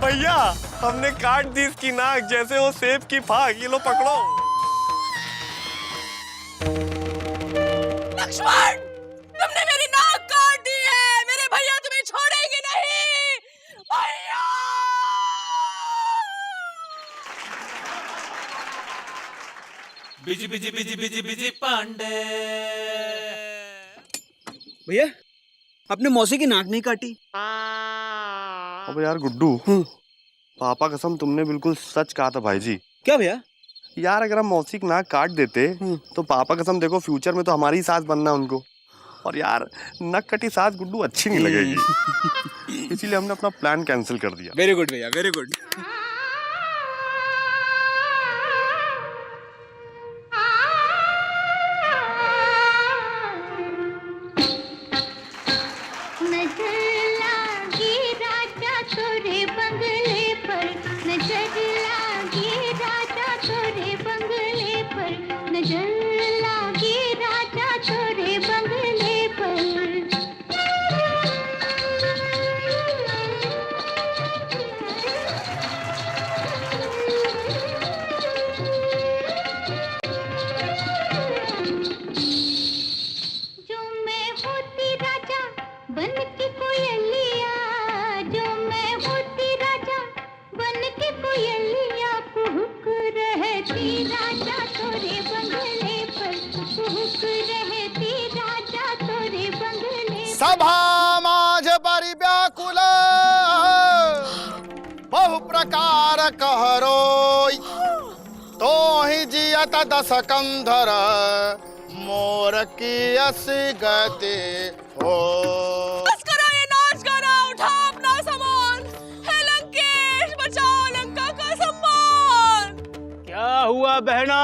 भैया हमने काट दी इसकी नाक जैसे वो सेब की फाक। ये लो पकड़ो। लक्ष्मण, तुमने मेरी नाक काट दी है। मेरे भैया तुम्हें छोड़ेंगे नहीं। भैया! Busy busy busy busy busy Pandey. भैया आपने मौसी की नाक नहीं काटी। अबे यार गुड्डू, पापा कसम तुमने बिल्कुल सच कहा था भाई जी। क्या भैया? यार अगर हम मौसी की नाक काट देते तो पापा कसम देखो फ्यूचर में तो हमारी ही सास बनना उनको। और यार नक कटी सास गुड्डू अच्छी नहीं लगेगी। इसीलिए हमने अपना प्लान कैंसिल कर दिया। वेरी गुड भैया, वेरी गुड। सभा माज बरि व्याकुल बहु प्रकार कहरोई, तो ही जियत दस कंधर मोर की अस गति हो। बस करो ये नाच गाना, उठाओ अपना सामान। हे लंकेश, बचाओ लंका का सम्मान। क्या हुआ बहना?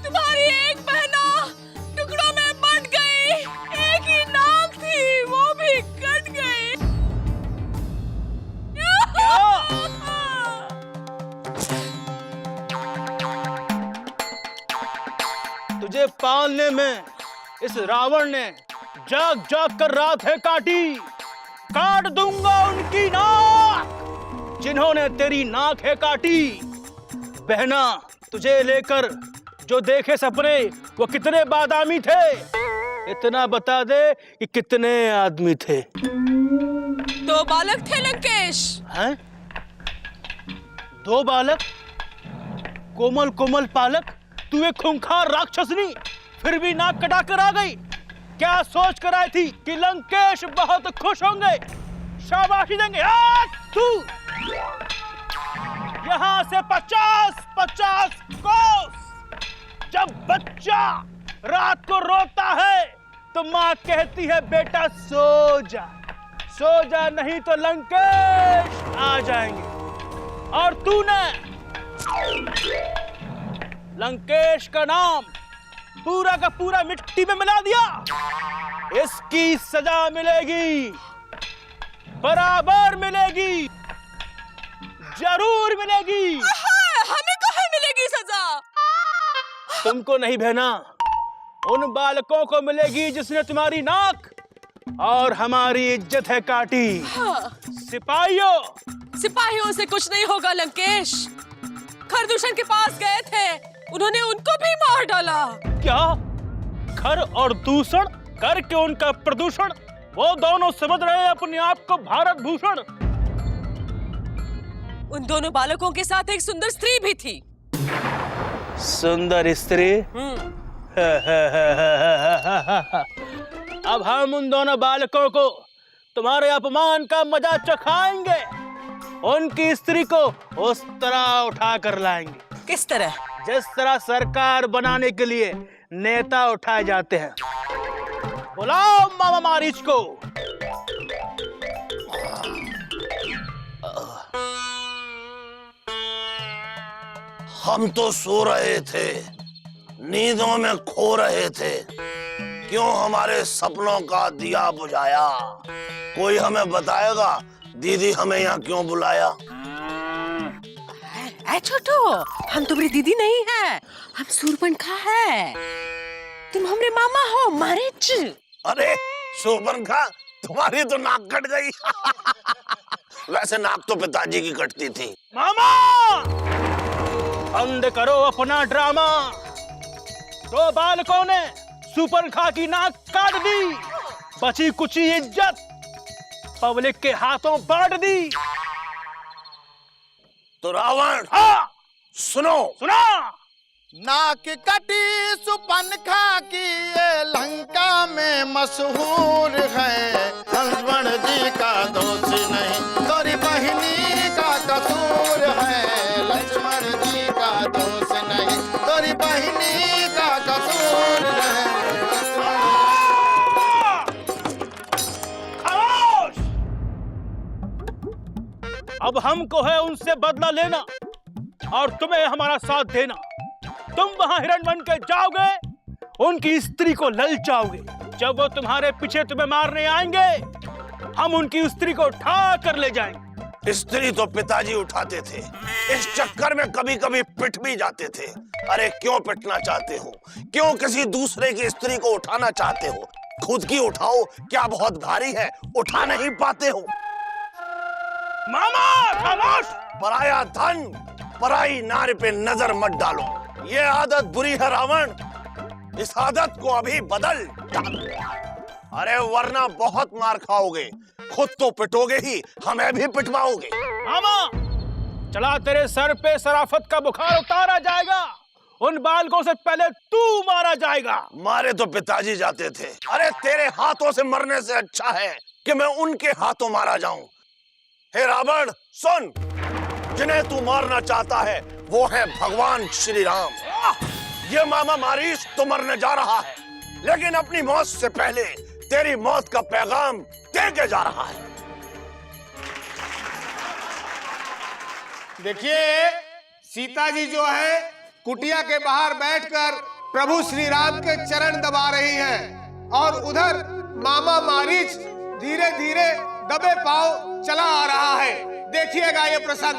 तुम्हारी एक बहना टुकड़ों में बंट गई। एक ही नाक थी, वो भी कट गई। तुझे पालने में इस रावण ने जाग जाग कर रात है काटी। काट दूंगा उनकी नाक जिन्होंने तेरी नाक है काटी। बहना, तुझे लेकर जो देखे सपने वो कितने बादामी थे। इतना बता दे कि कितने आदमी थे। 2 बालक थे लंकेश। हैं? 2 बालक? कोमल कोमल पालक? तू एक खूंखार राक्षसनी फिर भी नाक कटा कर आ गई। क्या सोच कर आई थी कि लंकेश बहुत खुश होंगे, शाबाशी देंगे? तू यहाँ से 50-50 कोस। जब बच्चा रात को रोता है तो माँ कहती है बेटा सो जा, सो जा, नहीं तो लंकेश आ जाएंगे। और तूने लंकेश का नाम पूरा का पूरा मिट्टी में मिला दिया। इसकी सजा मिलेगी, बराबर मिलेगी, जरूर मिलेगी। हमें कहाँ मिलेगी सजा? तुमको नहीं बहना, उन बालकों को मिलेगी जिसने तुम्हारी नाक और हमारी इज्जत है काटी। सिपाहियों से कुछ नहीं होगा लंकेश। खरदूषण के पास गए थे, उन्होंने उनको भी मार डाला। क्या? खर और दूषण करके उनका प्रदूषण? वो दोनों समझ रहे अपने आप को भारत भूषण। उन दोनों बालकों के साथ एक सुंदर स्त्री भी थी। सुंदर स्त्री? अब हम उन दोनों बालकों को तुम्हारे अपमान का मजा चखाएंगे। उनकी स्त्री को उस तरह उठा कर लाएंगे। किस तरह? जिस तरह सरकार बनाने के लिए नेता उठाए जाते हैं। बुलाओ मामा मारीच को। हम तो सो रहे थे, नींदों में खो रहे थे, क्यों हमारे सपनों का दिया बुझाया? कोई हमें बताएगा दीदी हमें यहाँ क्यों बुलाया? ऐ छोटू, हम तुम्हारी दीदी नहीं है, हम सूरपनखा है। तुम हमरे मामा हो मारीच। अरे शोभनखा, तुम्हारी तो नाक कट गई। वैसे नाक तो पिताजी की कटती थी। मामा बंद करो अपना ड्रामा। दो बालकों ने सुपर खा की नाक काट दी, बची कुची इज्जत पब्लिक के हाथों बांट दी। तो रावण सुनो, सुना, नाक कटी सुपनखा की ये लंका में मशहूर है। लक्ष्मण जी का दोष नहीं, तोरी बहिनी का कसूर है। लक्ष्मण जी का दोष नहीं, तोरी बहिनी का कसूर है। खामोश! अब हमको है उनसे बदला लेना और तुम्हें हमारा साथ देना। तुम वहां हिरण बन के जाओगे, उनकी स्त्री को ललचाओगे। जब वो तुम्हारे पीछे तुम्हें मारने आएंगे, हम उनकी स्त्री को उठा कर ले जाएंगे। स्त्री तो पिताजी उठाते थे, इस चक्कर में कभी कभी पिट भी जाते थे। अरे क्यों पिटना चाहते हो? क्यों किसी दूसरे की स्त्री को उठाना चाहते हो? खुद की उठाओ, क्या बहुत भारी है, उठा नहीं पाते हो? मामा खामोश! पराया धन पराई नारी पे नजर मत डालो, ये आदत बुरी है रावण। इस आदत को अभी बदल डालो, अरे वरना बहुत मार खाओगे। खुद तो पिटोगे ही, हमें भी पिटवाओगे। मामा चला, तेरे सर पे शराफत का बुखार उतारा जाएगा। उन बालकों से पहले तू मारा जाएगा। मारे तो पिताजी जाते थे, अरे तेरे हाथों से मरने से अच्छा है कि मैं उनके हाथों मारा जाऊं। हे रावण सुन, जिन्हें तू मारना चाहता है वो है भगवान श्री राम। ये मामा मारीच तो मरने जा रहा है, लेकिन अपनी मौत से पहले तेरी मौत का पैगाम दे के जा रहा है। देखिए, सीता जी जो है कुटिया के बाहर बैठकर प्रभु श्री राम के चरण दबा रही हैं और उधर मामा मारीच धीरे धीरे दबे पांव चला आ रहा है। देखिएगा ये प्रसंग।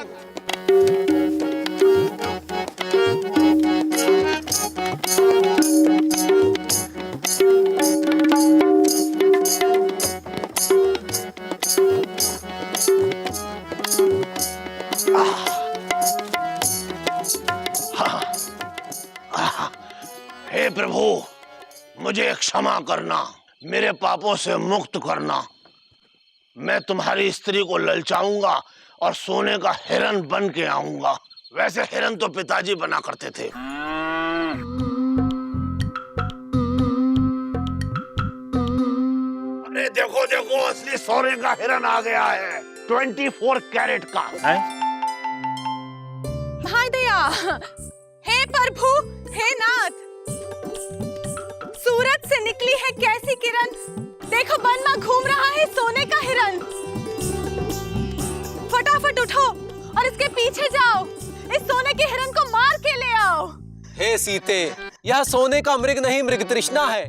हे प्रभु, मुझे क्षमा करना, मेरे पापों से मुक्त करना। मैं तुम्हारी स्त्री को ललचाऊंगा और सोने का हिरन बन के आऊंगा। वैसे हिरन तो पिताजी बना करते थे। अरे देखो देखो, असली सोने का हिरन आ गया है, 24 कैरेट का। भाई दया, हे प्रभु, हे नाथ, सूरज से निकली है कैसी किरण। देखो वन में घूम रहा है सोने का हिरन। फटाफट उठो और इसके पीछे जाओ, इस सोने के हिरन को मार के ले आओ। हे सीते, यह सोने का मृग नहीं, मृग तृष्णा है।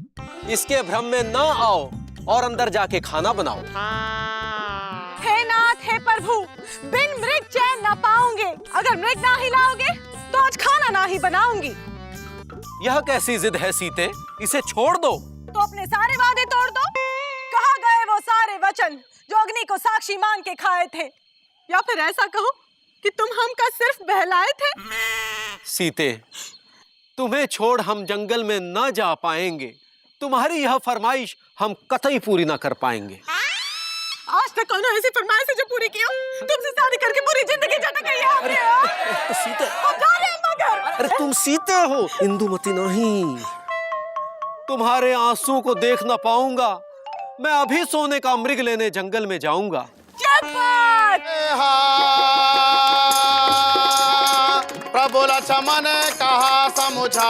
इसके भ्रम में न आओ और अंदर जाके खाना बनाओ। हे नाथ, हे प्रभु, बिन मृग चैन न पाऊंगे। अगर मृग ना हिलाओगे तो आज खाना ना ही बनाऊंगी। यह कैसी जिद है सीते, इसे छोड़ दो। तो अपने सारे वादे तोड़ दो। कहाँ गए वो सारे वचन जो अग्नि को साक्षी मान के खाए थे? या फिर ऐसा कहो कि तुम हमका सिर्फ बहलाए थे। सीते, तुम्हें छोड़ हम जंगल में न जा पाएंगे। तुम्हारी यह फरमाइश हम कतई पूरी न कर पाएंगे। आज तक कौन ऐसी फरमाइश है जो पूरी की हो? तुमसे शादी करके पूरी जिंदगी जट गई है हमने। तो सीते, अब जा रहे हैं मगर। अरे तुम सीते हो, इंदुमती नहीं। तुम्हारे आंसू को देख न पाऊंगा। मैं अभी सोने का मृग लेने जंगल में जाऊंगा। प्रभु लक्ष्मण कहा समझाई,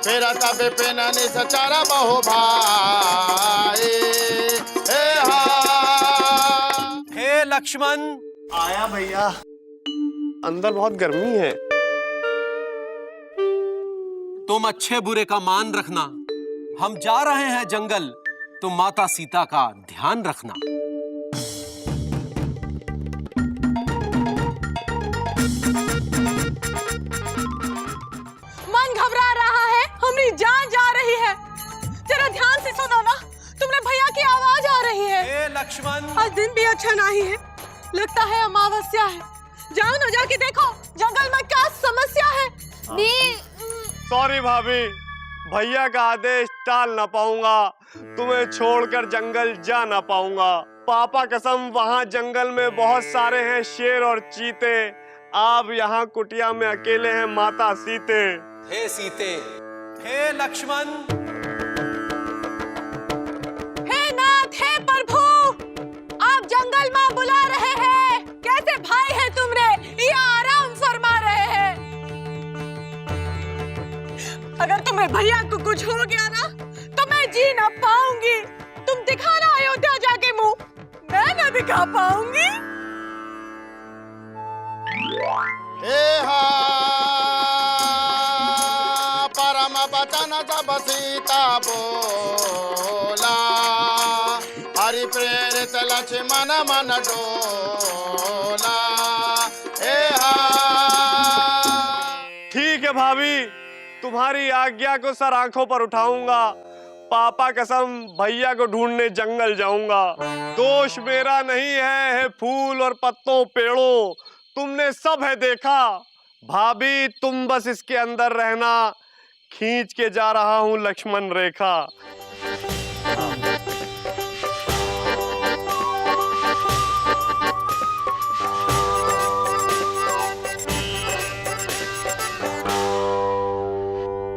फिर तब पिन निश्चर बहु भाई। हे लक्ष्मण। आया भैया, अंदर बहुत गर्मी है। तुम अच्छे बुरे का मान रखना, हम जा रहे हैं जंगल। तुम माता सीता का ध्यान रखना। मन घबरा रहा है, हमारी जान जा रही है। जरा ध्यान से सुनो ना, तुमने भैया की आवाज आ रही है। हे लक्ष्मण। आज दिन भी अच्छा नहीं है, लगता है अमावस्या है। जाओ ना, जाके देखो जंगल में क्या समस्या है। सॉरी भाभी, भैया का आदेश टाल ना पाऊंगा, तुम्हें छोड़कर जंगल जा ना पाऊंगा। पापा कसम, वहाँ जंगल में बहुत सारे हैं शेर और चीते। आप यहाँ कुटिया में अकेले हैं माता सीते। हे सीते, हे लक्ष्मण, हे नाथ, हे प्रभु, आप जंगल में बुला रहे हैं। कैसे भाई है तुमरे, ये आराम फरमा रहे हैं। अगर तुम्हें भैया को कुछ हो गया ना तो मैं जी ना पाऊंगी। तुम दिखाना अयोध्या जाके मुंह, मैं ना दिखा पाऊंगी। परम बचन जब सीता बोला, हरि प्रेरित लक्ष्मण मन डोला। ठीक है भाभी, तुम्हारी आज्ञा को सर आंखों पर उठाऊंगा। पापा कसम, भैया को ढूंढने जंगल जाऊंगा। दोष मेरा नहीं है फूल और पत्तों पेड़ों, तुमने सब है देखा। भाभी तुम बस इसके अंदर रहना, खींच के जा रहा हूं लक्ष्मण रेखा।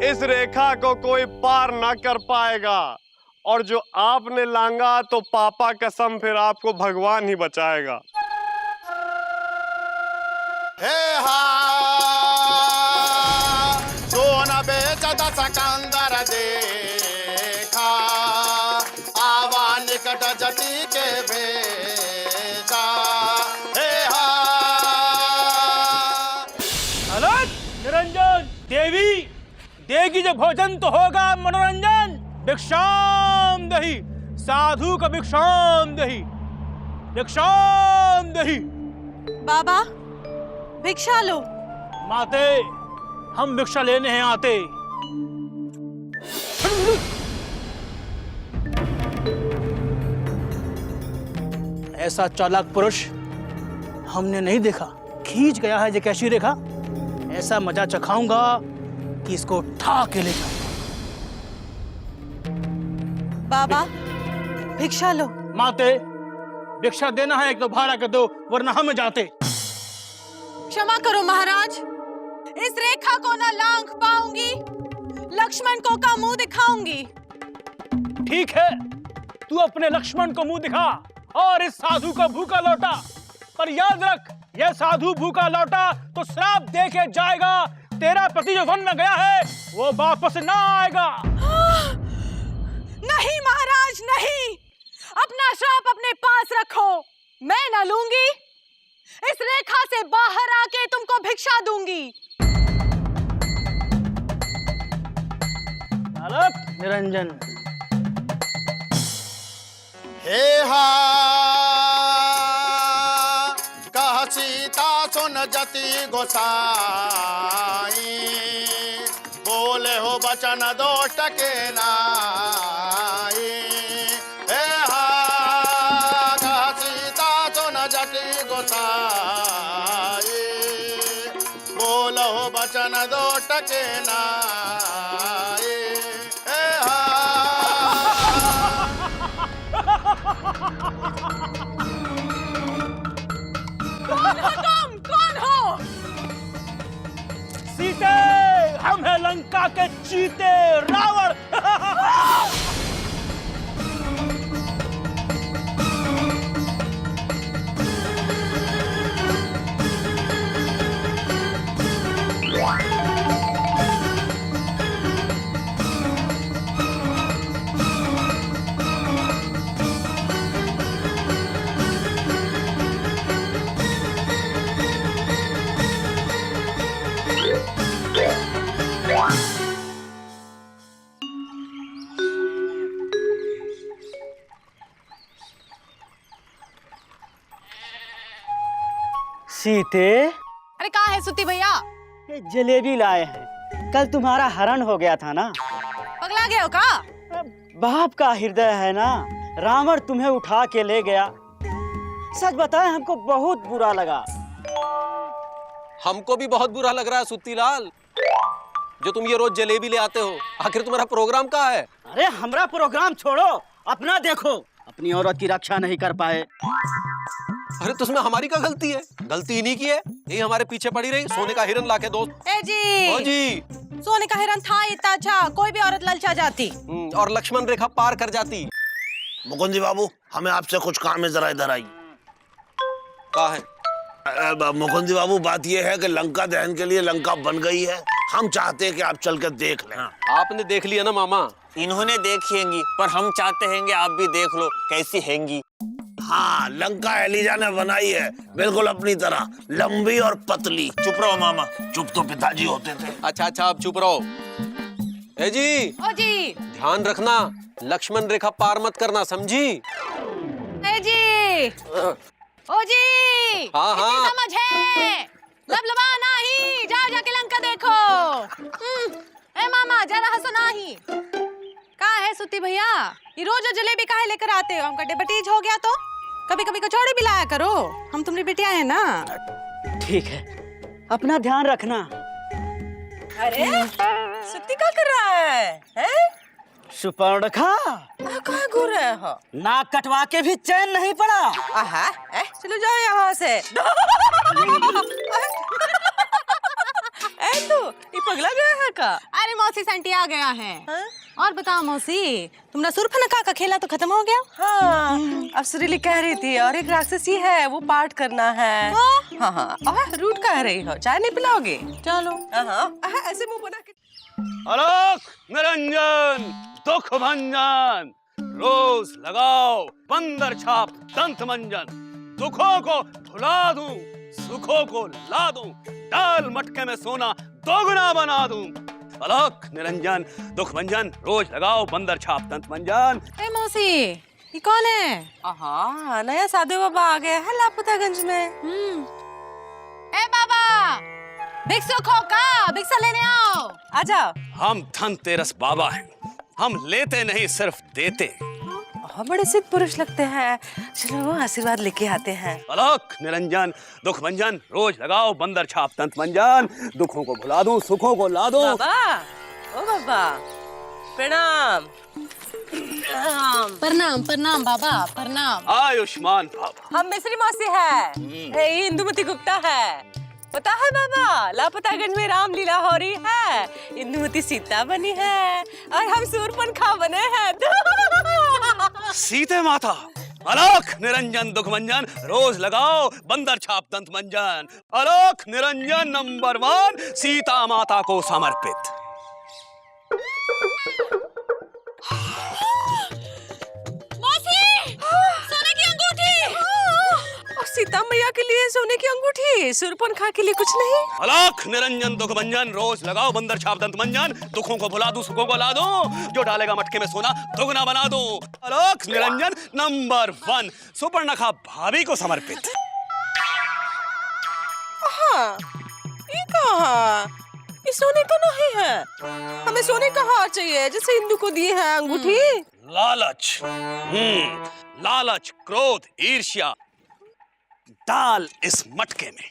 इस रेखा को कोई पार ना कर पाएगा, और जो आपने लांगा तो पापा कसम फिर आपको भगवान ही बचाएगा। सोन बेचत सकंदर देखा, आवा निकट जटी के भेजा। निरंजन, देवी देगी जो भोजन तो होगा मनोरंजन। भिक्षाम दही, साधु का भिक्षाम दही, भिक्षाम दही। बाबा भिक्षा लो। माते, हम भिक्षा लेने हैं आते। ऐसा चालाक पुरुष हमने नहीं देखा। खींच गया है ये कैसी रेखा। ऐसा मजा चखाऊंगा कि इसको उठा के ले जाऊं। बाबा भिक्षा लो। माते, भिक्षा देना है एक तो भाड़ा के दो, वरना हम जाते। क्षमा करो महाराज, इस रेखा को ना लांघ पाऊंगी, लक्ष्मण को का मुंह दिखाऊंगी। ठीक है, तू अपने लक्ष्मण को मुंह दिखा और इस साधु का भूखा लौटा। पर याद रख, यह साधु भूखा लौटा तो श्राप दे के जाएगा। तेरा पति जो वन में गया है वो वापस ना आएगा। नहीं महाराज नहीं, अपना श्राप अपने पास रखो, मैं ना लूंगी। इस रेखा से बाहर आके तुमको भिक्षा दूंगी। निरंजन, कह सीता सुन जति गोसाई, बोले हो बचन दोष के नाई। कह सीता सुन जति गोसाई, बोले हो बचन दोष के नाई। कौन हो तुम, कौन हो? सीते, हम हैं लंका के चीते, रावण। सीते, अरे कहाँ है सुती भैया? ये जलेबी लाए हैं। कल तुम्हारा हरण हो गया था ना। पगला गए हो का? बाप का हृदय है ना, रावण तुम्हें उठा के ले गया, सच बताएं हमको बहुत बुरा लगा। हमको भी बहुत बुरा लग रहा है सुत्तीलाल, जो तुम ये रोज जलेबी ले आते हो। आखिर तुम्हारा प्रोग्राम कहाँ है? अरे हमारा प्रोग्राम छोड़ो, अपना देखो। अपनी औरत की रक्षा नहीं कर पाए। अरे तो उसमें हमारी क्या गलती है? गलती इन्हीं की है, यही हमारे पीछे पड़ी रही सोने का हिरन लाके दो। ए जी, ओ जी। सोने का हिरन था इतना अच्छा, कोई भी औरत ललचा जाती। और लक्ष्मण रेखा पार कर जाती। मुकुंद जी बाबू, हमें आपसे कुछ काम है, जरा इधर आइए। कहाँ है? मुकुंद जी बाबू, बात यह है कि लंका दहन के लिए लंका बन गई है। हम चाहते हैं कि आप चल कर देख लें। आपने देख लिया ना मामा? इन्होंने देखिएंगी, पर हम चाहते हैं आप भी देख लो कैसी हैंगी। हाँ, लंका एलिजा ने बनाई है, बिल्कुल अपनी तरह, लंबी और पतली। चुप रहो मामा। चुप तो पिताजी होते थे। अच्छा आप चुप रहो। ए जी, ओ जी, ध्यान रखना, लक्ष्मण रेखा पार मत करना, समझी? ए जी, ओ जी, हाँ, इतनी हाँ। समझ है, लबलबा नहीं, जा जाके लंका देखो। ए मामा, जरा हंसो नहीं। कहाँ है सुत्ती भैया? ये रोज जलेबी काहे लेकर आते हो? हमका डेबटीज हो गया तो कभी कभी कचौड़ी भी लाया करो, हम तुम्हारी बेटियां हैं ना। ठीक है, अपना ध्यान रखना। अरे सुत्ती क्या कर रहा है? हैं? सुपर्णखा, कहाँ घूर रहे हो? नाक कटवा के भी चैन नहीं पड़ा। आहा, चलो जाओ यहाँ से। तू ये पगला गया है का? अरे मौसी संटी आ गया है। और बताओ मौसी, तुम्हारा सुर्पनखा का खेला तो खत्म हो गया? हाँ, अब सुरीली कह रही थी और एक राक्षसी है, वो पाठ करना है। हाँ हाँ, और रूट कह रही हो, चाय नहीं पिलाओगे? चलो। हाँ, ऐसे मुंह बना के। अलख निरंजन दुख भंजन, रोज लगाओ बंदर छाप दंत मंजन। दुखों को भुला दूं, सुखों को ला दूं, दाल मटके में सोना दोगुना बना दूं। अलख निरंजन दुख भंजन, रोज लगाओ बंदर छाप दंत मंजन। ए मौसी, ये कौन है? हाँ, नया साधु बाबा आ गया है लापतागंज में। ए बाबा, भिक्षुकों का भिक्षा लेने आओ। आजा। हम धनतेरस बाबा हैं, हम लेते नहीं सिर्फ देते। बड़े सिद्ध पुरुष लगते हैं, चलो आशीर्वाद लेके आते हैं। अलख निरंजन दुख भंजन, रोज लगाओ बंदर छाप दंत मंजन। दुखों को भुला दूं, सुखों को ला दूं। बाबा, ओ बाबा, प्रणाम। प्रणाम प्रणाम बाबा, प्रणाम। आयुष्मान बाबा। हम मिस्री मौसी है, ये इंदुमती गुप्ता है। पता है बाबा, लापतागंज में रामलीला हो रही है, इंदुमती सीता बनी है और हम सूरपनखा बने हैं। सीते माता। अलख निरंजन दुख भंजन, रोज लगाओ बंदर छाप दंत मंजन। अलख निरंजन नंबर 1 सीता माता को समर्पित। मौसी, सोने की अंगूठी। और सीता मैया के लिए सोने की अंगूठी, सूरपनखा के लिए कुछ नहीं। अलख निरंजन दुख भंजन, रोज लगाओ बंदर छाप दंत मंजन। दुखों को भुला दूं, सुखों को ला दूं, जो डालेगा मटके में सोना दोगुना बना दूं। अलख निरंजन नंबर 1 सुपर्णखा भाभी को समर्पित। हाँ, ये कहाँ? ये सोने का नहीं है, हमें सोने का हार चाहिए, जैसे इंदु को दी है अंगूठी। लालच, लालच, क्रोध, ईर्ष्या डाल इस मटके में।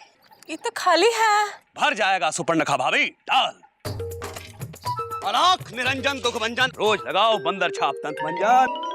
ये तो खाली है। भर जाएगा सुपर्णखा भाभी, डाल। अलख निरंजन दुख भंजन, रोज लगाओ बंदर छाप दंत मंजन।